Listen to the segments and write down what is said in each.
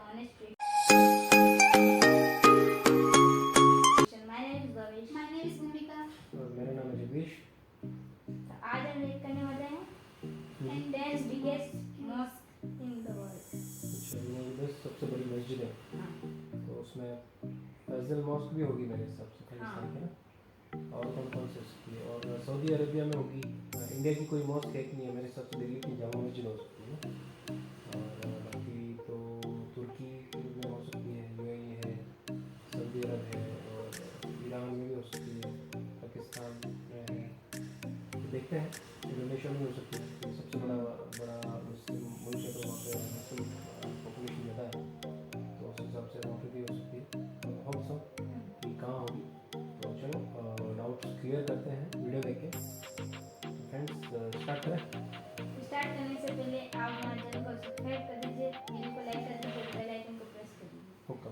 honest way. My name is Bhavesh. My name is Bhumika. मेरा नाम है जगदीश। आज हम देख करने वाले हैं 10th biggest mosque in the world. अच्छा, ये 10 सबसे बड़ी मस्जिद है, तो उसमें फैजल मॉस्क भी होगी मेरे हिसाब से पाकिस्तान की ना, और कौन कौन से सकती है, और सऊदी अरेबिया में होगी। इंडिया की कोई मॉस्क है कि नहीं है, मेरे हिसाब से दिल्ली की जामा मस्जिद हो सकती है, और बाकी तो तुर्की में हो सकती है, यूएई है, सऊदी अरब है, और ईरान में भी हो सकती है, पाकिस्तान में है, तो देखते हैं। इंडोनेशिया में भी हो सकती है, तो सबसे बड़ा मुस्लिम मुल्क है, तो वहाँ पे मुस्लिम पॉपुलेशन ज़्यादा है, तो उस हिसाब से वहाँ पे भी हो सकती है। तो होप सो कि कहाँ होगी। तो चलो डाउट्स क्लियर करते हैं वीडियो देख के। फ्रेंड्स स्टार्ट करें। स्टार्ट करने से पहले आप हमारे चैनल को सब्सक्राइब कर दीजिए, वीडियो को लाइक कर दीजिए, बेल आइकन को प्रेस कर दीजिए। Okay.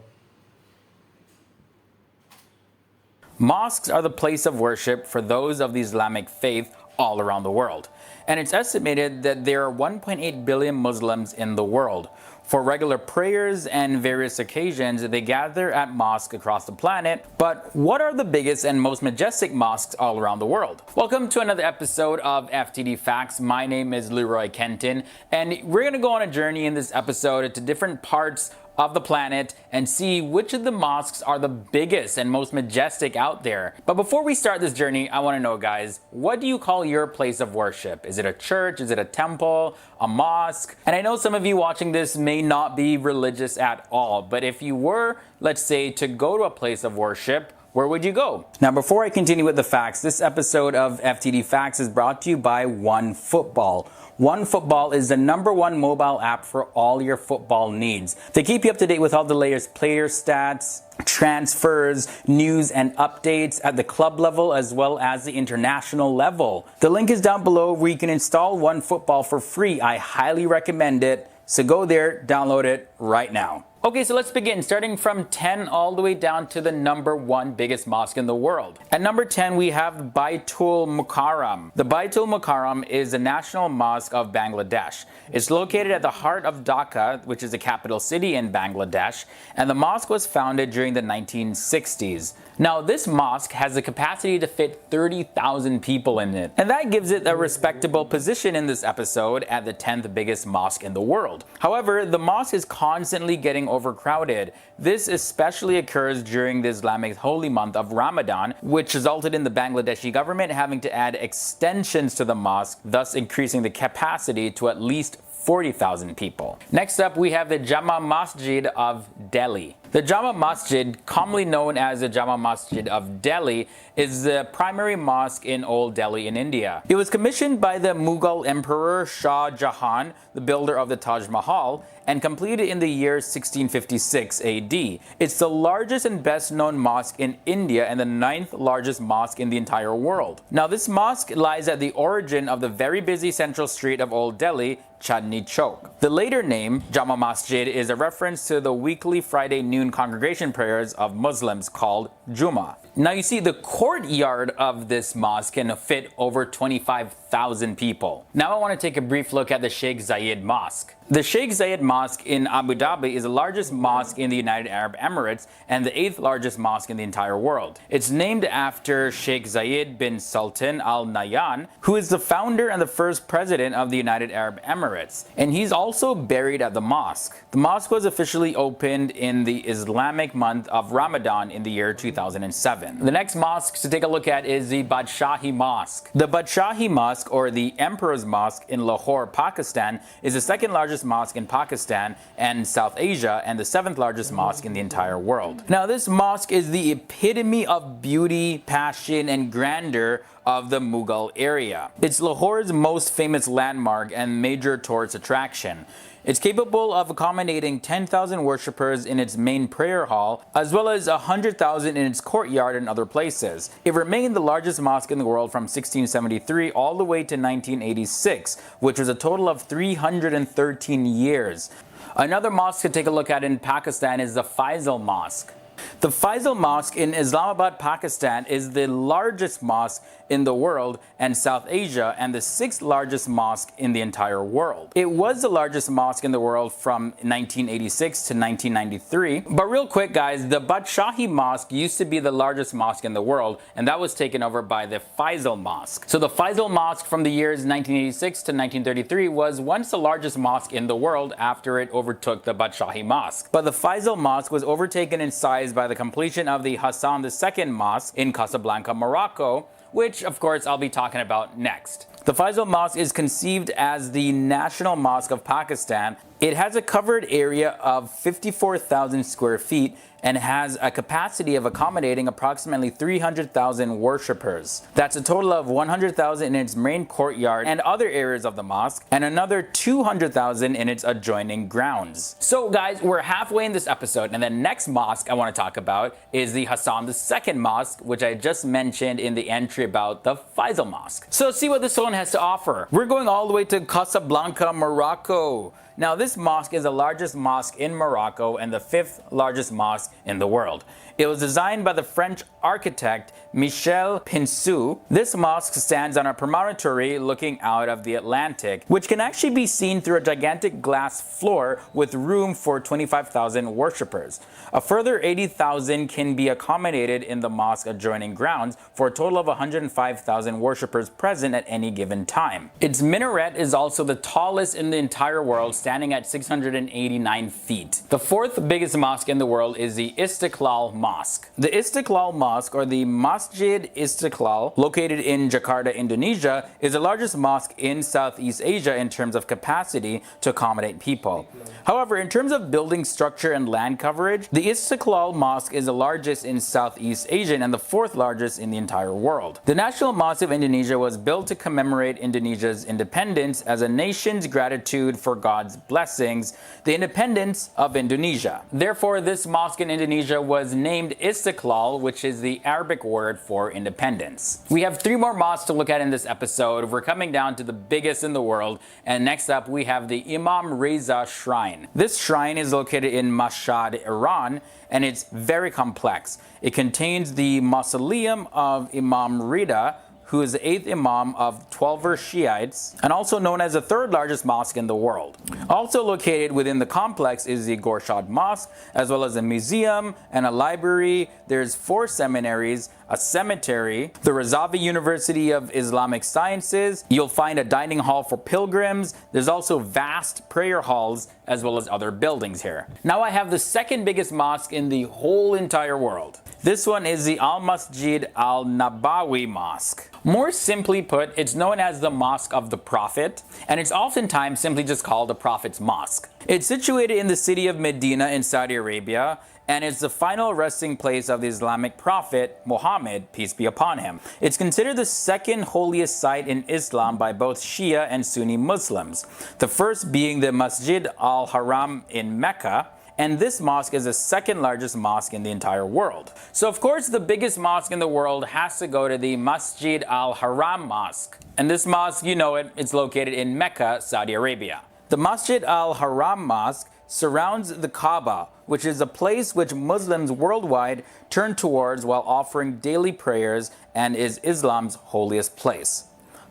Mosques are the place of worship for those of the Islamic faith all around the world. And it's estimated that there are 1.8 billion Muslims in the world. For regular prayers and various occasions, they gather at mosques across the planet. But what are the biggest and most majestic mosques all around the world? Welcome to another episode of FTD Facts. My name is Leroy Kenton, and we're going to go on a journey in this episode to different parts of the planet and see which of the mosques are the biggest and most majestic out there. But before we start this journey, I want to know, guys, what do you call your place of worship? Is it a church? Is it a temple? A mosque? And I know some of you watching this may not be religious at all, but if you were, let's say, to go to a place of worship, where would you go? Now, before I continue with the facts, this episode of FTD Facts is brought to you by OneFootball. OneFootball is the #1 mobile app for all your football needs. They keep you up to date with all the latest player stats, transfers, news, and updates at the club level as well as the international level. The link is down below where you can install OneFootball for free. I highly recommend it. So go there, download it right now. Okay, so let's begin, starting from 10 all the way down to the #1 biggest mosque in the world. At number 10, we have Baitul Mukarram. The Baitul Mukarram is the national mosque of Bangladesh. It's located at the heart of Dhaka, which is the capital city in Bangladesh, and the mosque was founded during the 1960s. Now, this mosque has the capacity to fit 30,000 people in it, and that gives it a respectable position in this episode at the 10th biggest mosque in the world. However, the mosque is constantly getting overcrowded. This especially occurs during the Islamic holy month of Ramadan, which resulted in the Bangladeshi government having to add extensions to the mosque, thus increasing the capacity to at least 40,000 people. Next up, we have the Jama Masjid of Delhi. The Jama Masjid, commonly known as the Jama Masjid of Delhi, is the primary mosque in Old Delhi in India. It was commissioned by the Mughal Emperor Shah Jahan, the builder of the Taj Mahal, and completed in the year 1656 AD. It's the largest and best known mosque in India and the 9th largest mosque in the entire world. Now, this mosque lies at the origin of the very busy central street of Old Delhi, Chandni Chowk. The later name, Jama Masjid, is a reference to the weekly Friday noon congregation prayers of Muslims called Juma. Now, you see, the courtyard of this mosque can fit over 25,000 people. Now, I want to take a brief look at the Sheikh Zayed Mosque. The Sheikh Zayed Mosque in Abu Dhabi is the largest mosque in the United Arab Emirates and the 8th largest mosque in the entire world. It's named after Sheikh Zayed bin Sultan Al Nahyan, who is the founder and the first president of the United Arab Emirates. And he's also buried at the mosque. The mosque was officially opened in the Islamic month of Ramadan in the year 2007. The next mosque to take a look at is the Bashahi Mosque. The Bashahi Mosque, or the Emperor's Mosque in Lahore, Pakistan, is the second largest mosque in Pakistan and South Asia and the 7th largest mosque in the entire world. Now, this mosque is the epitome of beauty, passion, and grandeur of the Mughal area. It's Lahore's most famous landmark and major tourist attraction. It's capable of accommodating 10,000 worshippers in its main prayer hall, as well as 100,000 in its courtyard and other places. It remained the largest mosque in the world from 1673 all the way to 1986, which was a total of 313 years. Another mosque to take a look at in Pakistan is the Faisal Mosque. The Faisal Mosque in Islamabad, Pakistan is the largest mosque in the world and South Asia and the 6th largest mosque in the entire world. It was the largest mosque in the world from 1986 to 1993. But real quick guys, the Bashahi Mosque used to be the largest mosque in the world, and that was taken over by the Faisal Mosque. So the Faisal Mosque from the years 1986 to 1933 was once the largest mosque in the world after it overtook the Bashahi Mosque. But the Faisal Mosque was overtaken in size by the completion of the Hassan II Mosque in Casablanca, Morocco, which of course I'll be talking about next. The Faisal Mosque is conceived as the national mosque of Pakistan. It has a covered area of 54,000 square feet and has a capacity of accommodating approximately 300,000 worshippers. That's a total of 100,000 in its main courtyard and other areas of the mosque, and another 200,000 in its adjoining grounds. So guys, we're halfway in this episode, and the next mosque I want to talk about is the Hassan II Mosque, which I just mentioned in the entry about the Faisal Mosque. So let's see what this one has to offer. We're going all the way to Casablanca, Morocco. Now this mosque is the largest mosque in Morocco and the 5th largest mosque in the world. It was designed by the French architect Michel Pinsou. This mosque stands on a promontory looking out of the Atlantic, which can actually be seen through a gigantic glass floor with room for 25,000 worshippers. A further 80,000 can be accommodated in the mosque adjoining grounds for a total of 105,000 worshippers present at any given time. Its minaret is also the tallest in the entire world, standing at 689 feet. The 4th biggest mosque in the world is the Istiklal Mosque. The Istiklal Mosque, or the Masjid Istiklal, located in Jakarta, Indonesia, is the largest mosque in Southeast Asia in terms of capacity to accommodate people. However, in terms of building structure and land coverage, the Istiklal Mosque is the largest in Southeast Asia and the 4th largest in the entire world. The National Mosque of Indonesia was built to commemorate Indonesia's independence as a nation's gratitude for God's blessings, the independence of Indonesia. Therefore, this mosque in Indonesia was named Istiklal, which is the Arabic word for independence. We have 3 more mosques to look at in this episode. We're coming down to the biggest in the world, and next up we have the Imam Raza Shrine. This shrine is located in Mashhad, Iran, and it's very complex. It contains the mausoleum of Imam Rida, who is the 8th Imam of 12er Shiites, and also known as the 3rd largest mosque in the world. Also located within the complex is the Gorshad Mosque, as well as a museum and a library. There's 4 seminaries, a cemetery, the Raza University of Islamic Sciences. You'll find a dining hall for pilgrims. There's also vast prayer halls, as well as other buildings here. Now I have the 2nd biggest mosque in the whole entire world. This one is the Al-Masjid Al-Nabawi Mosque. More simply put, it's known as the Mosque of the Prophet, and it's oftentimes simply just called the Prophet's Mosque. It's situated in the city of Medina in Saudi Arabia, and it's the final resting place of the Islamic prophet Muhammad, peace be upon him. It's considered the 2nd holiest site in Islam by both Shia and Sunni Muslims, the first being the Masjid Al-Haram in Mecca, and this mosque is the 2nd largest mosque in the entire world. So of course the biggest mosque in the world has to go to the Masjid Al-Haram Mosque. And this mosque, you know it, it's located in Mecca, Saudi Arabia. The Masjid Al-Haram Mosque surrounds the Kaaba, which is a place which Muslims worldwide turn towards while offering daily prayers and is Islam's holiest place.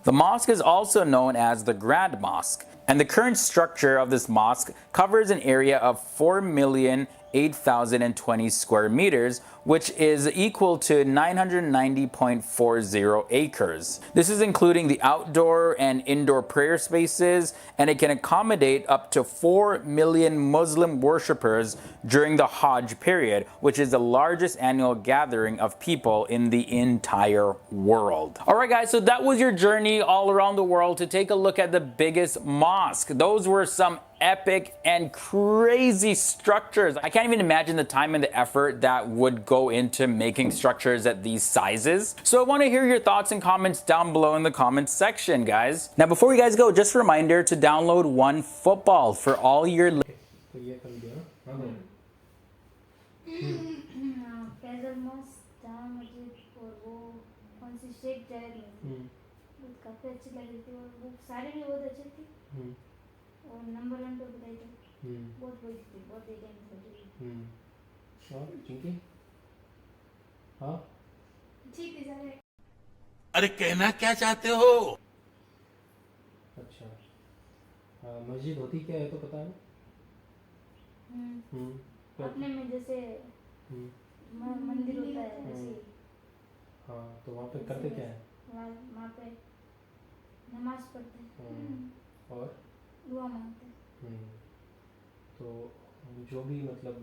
The mosque is also known as the Grand Mosque, and the current structure of this mosque covers an area of 4,008,020 square meters, which is equal to 990.40 acres. This is including the outdoor and indoor prayer spaces, and it can accommodate up to 4 million Muslim worshippers during the Hajj period, which is the largest annual gathering of people in the entire world. Alright guys, so that was your journey all around the world to take a look at the biggest mosque. Those were some epic and crazy structures. I can't even imagine the time and the effort that would go into making structures at these sizes. So I want to hear your thoughts and comments down below in the comments section, guys. Now before you guys go, just a reminder to download OneFootball for all your Faisal mosque, Jama Masjid और वो कौन सी शेख जायद मस्जिद, वो काफ़ी अच्छी लगी थी और वो सारी भी बहुत अच्छी थी और नंबर 1 पे बताई थी बहुत बड़ी थी, बहुत एक और चिंकी हाँ ठीक है सारे। अरे कहना क्या चाहते हो? अच्छा। मस्जिद होती क्या है तो पता है? तो- अपने में जैसे मंदिर होता है वैसे। हाँ तो वहाँ पे करते क्या है? वहाँ पे नमाज पढ़ते हैं और दुआ मांगते हैं। तो जो भी मतलब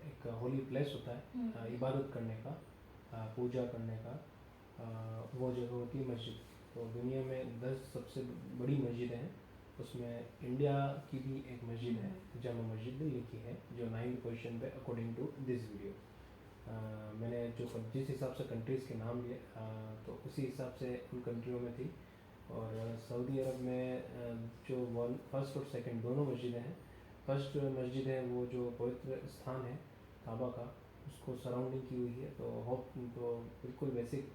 एक होली प्लेस होता है इबादत करने का, पूजा करने का, वो जगह होती है मस्जिद। तो दुनिया में 10 सबसे बड़ी मस्जिदें हैं, उसमें इंडिया की भी एक मस्जिद है, जमा मस्जिद दिल्ली की है, जो 9th पोजीशन पे अकॉर्डिंग टू दिस वीडियो। मैंने जो जिस हिसाब से कंट्रीज़ के नाम लिए तो उसी हिसाब से उन कंट्रियों में थी। और सऊदी अरब में जो फर्स्ट और सेकंड दोनों मस्जिदें हैं, फर्स्ट मस्जिद है वो जो पवित्र स्थान है काबा का, उसको सराउंडिंग की हुई है। तो होप तो बिल्कुल बेसिक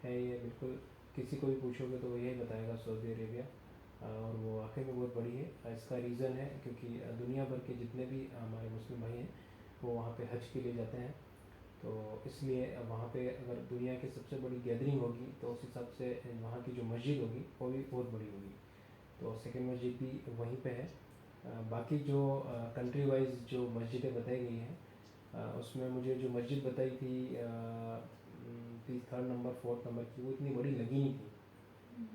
है ये, बिल्कुल किसी को भी पूछोगे तो वो यही बताएगा सऊदी अरेबिया। और वो आखिर में बहुत बड़ी है। इसका रीज़न है क्योंकि दुनिया भर के जितने भी हमारे मुस्लिम भाई हैं वो वहाँ पे हज के लिए जाते हैं। तो इसलिए वहाँ पे अगर दुनिया की सबसे बड़ी गैदरिंग होगी तो उस हिसाब से वहाँ की जो मस्जिद होगी वो भी बहुत बड़ी होगी। तो सेकंड मस्जिद भी वहीं पे है। बाकी जो कंट्री वाइज जो मस्जिदें बताई गई हैं उसमें मुझे जो मस्जिद बताई थी 3rd नंबर 4th नंबर की, वो इतनी बड़ी लगी नहीं थी,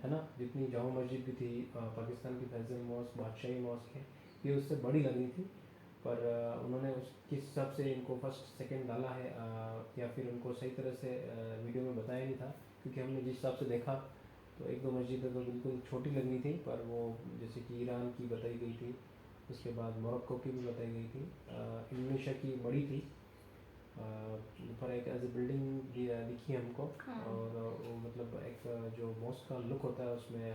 है ना। जितनी जामा मस्जिद भी थी पाकिस्तान की फैसल मॉस्क, बादशाही मॉस्क है, ये उससे बड़ी लगी थी। पर उन्होंने उस किस हिसाब से इनको फर्स्ट सेकंड डाला है या फिर उनको सही तरह से वीडियो में बताया नहीं था, क्योंकि हमने जिस हिसाब से देखा तो एक दो मस्जिदें तो बिल्कुल छोटी लगनी थी, पर वो जैसे कि ईरान की बताई गई थी, उसके बाद मोरक्को की भी बताई गई थी, इंडोनेशिया की बड़ी थी, ऊपर एक एज ए बिल्डिंग दिखी हमको। और वो मतलब एक जो मॉस्क का लुक होता है उसमें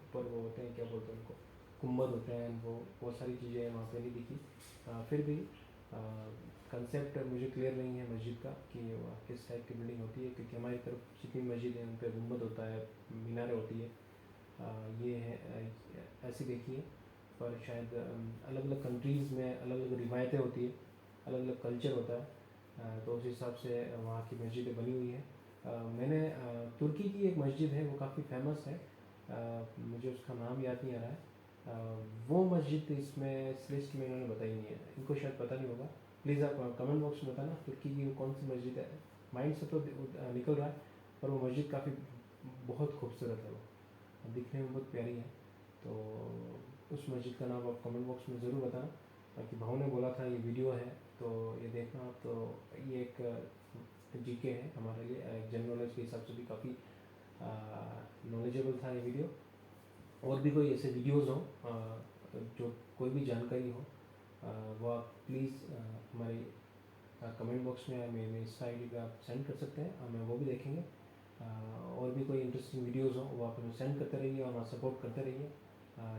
ऊपर वो होते हैं, क्या बोलते हैं उनको, कुंबद होते हैं, वो बहुत सारी चीज़ें वहाँ पे नहीं दिखी। फिर भी कंसेप्ट मुझे क्लियर नहीं है मस्जिद का कि किस टाइप की बिल्डिंग होती है, क्योंकि हमारी तरफ जितनी मस्जिद है उन पर गुंबद होता है, मीनारें होती है। ये है ऐसी देखिए, पर शायद अलग अलग कंट्रीज़ में अलग अलग रिवायतें होती है, अलग अलग कल्चर होता है। तो उस हिसाब से वहाँ की मस्जिदें बनी हुई है। मैंने तुर्की की एक मस्जिद है, वो काफ़ी फेमस है, मुझे उसका नाम याद नहीं आ रहा है। वो मस्जिद इसमें इस लिस्ट में इन्होंने बताई नहीं है, इनको शायद पता नहीं होगा। प्लीज़ आप कमेंट बॉक्स में बताना तुर्की की कौन सी मस्जिद है। माइंड से तो निकल रहा है, पर वो मस्जिद काफ़ी बहुत खूबसूरत है, वो दिखने में बहुत प्यारी है। तो उस मस्जिद का नाम आप कमेंट बॉक्स में ज़रूर बताना। बाकी भाव ने बोला था ये वीडियो है तो ये देखना आप, तो ये एक जीके है हमारे लिए, एक जनरल नॉलेज के हिसाब से भी काफ़ी नॉलेजेबल था ये वीडियो। और भी कोई ऐसे वीडियोज़ हों जो कोई भी जानकारी हो वो आप प्लीज़ हमारे कमेंट बॉक्स में मेरे इंस्टा ID पे आप सेंड कर सकते हैं, हमें वो भी देखेंगे। और भी कोई इंटरेस्टिंग वीडियोज़ हो वो आप हमें सेंड करते रहिए और हमारा सपोर्ट करते रहिए।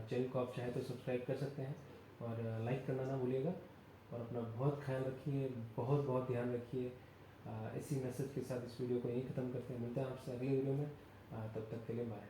चैनल को आप चाहे तो सब्सक्राइब कर सकते हैं और लाइक करना ना भूलिएगा। और अपना बहुत ख्याल रखिए, बहुत बहुत ध्यान रखिए। इसी मैसेज के साथ इस वीडियो को यहीं ख़त्म करते हैं, मिलते हैं आपसे अगले वीडियो में। तब तक के लिए बाय।